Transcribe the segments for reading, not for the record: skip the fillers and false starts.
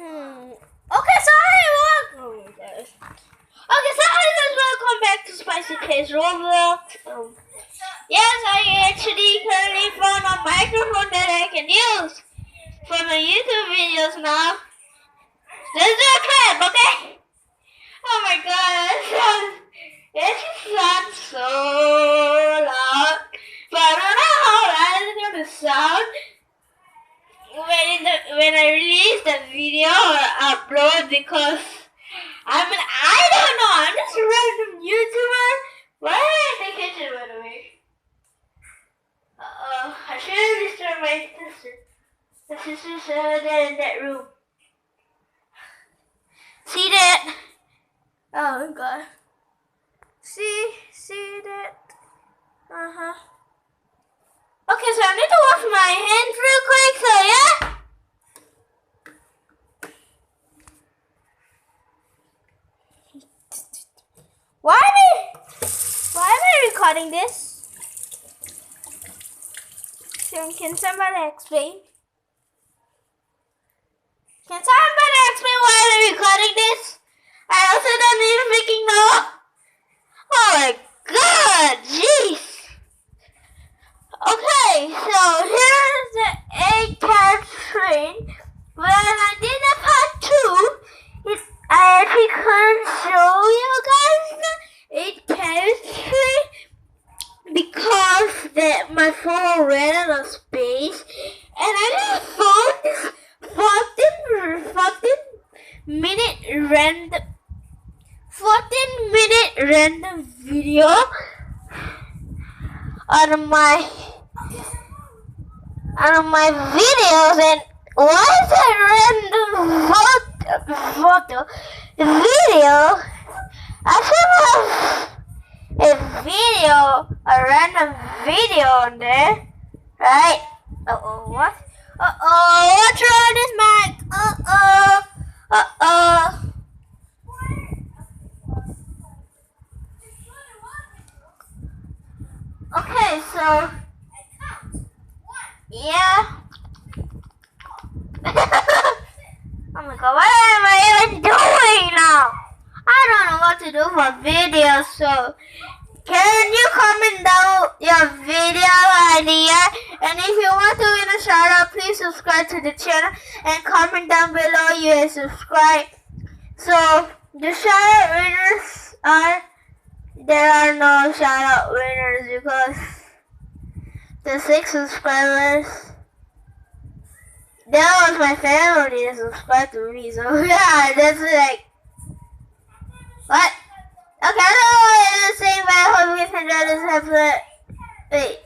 Okay, so oh my gosh. Okay, so welcome back to Spicy Case Roblox. Yes, I actually currently found a microphone that I can use for my YouTube videos now. This is a clip, okay? Oh my god, it sounds so loud, but I don't know how loud it's gonna sound when I release the video or upload, because I don't know, I'm just a random YouTuber. Why am I in the kitchen, by the way? I should have disturbed my sister. My sister's there in that room. See that? Oh god. See that? Okay, so I need to wash my hands real quick, so yeah? Why am I recording this? Can somebody explain? Can somebody explain why I'm recording this? I also don't even freaking know. Oh my god, jeez. Okay, so here's the 8-car train. When I did the part 2, I actually couldn't show you guys the 8-car train because my phone ran out of space, and I just found this 14-minute random video on my videos. And why is that random video? I should have a random video on there, right? What? What's wrong with this mic? Okay, so yeah. Oh my god, what am I even doing now? I don't know what to do for videos, so can you comment down your video idea? And if you want to win a shout out, please subscribe to the channel and comment down below you subscribe. So the shout out winners there are no shout out winners because the 6 subscribers, that was my family that subscribed to me. So yeah, that's like what? Okay, I don't know what it is saying, but I hope you can enjoy this episode. Wait.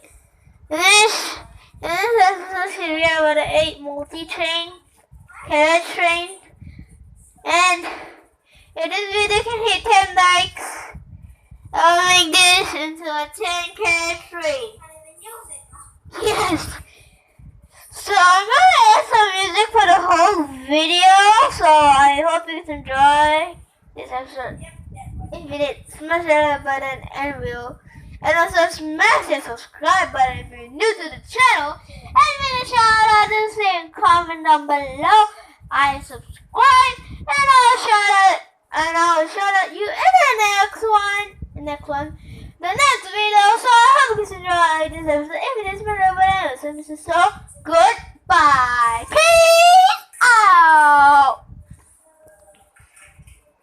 This episode should be about the 8 multi-train, carriage train. And if this video can hit 10 likes, I'll make this into a 10 carriage train. Yes. So I'm gonna add some music for the whole video, so I hope you enjoy this episode. If you did, smash that button and also smash the subscribe button if you're new to the channel, and make a shout out to say and comment down below. I subscribe, and I'll shout out you in the next video. So I hope you enjoy this episode. If it is my button, so this is so good.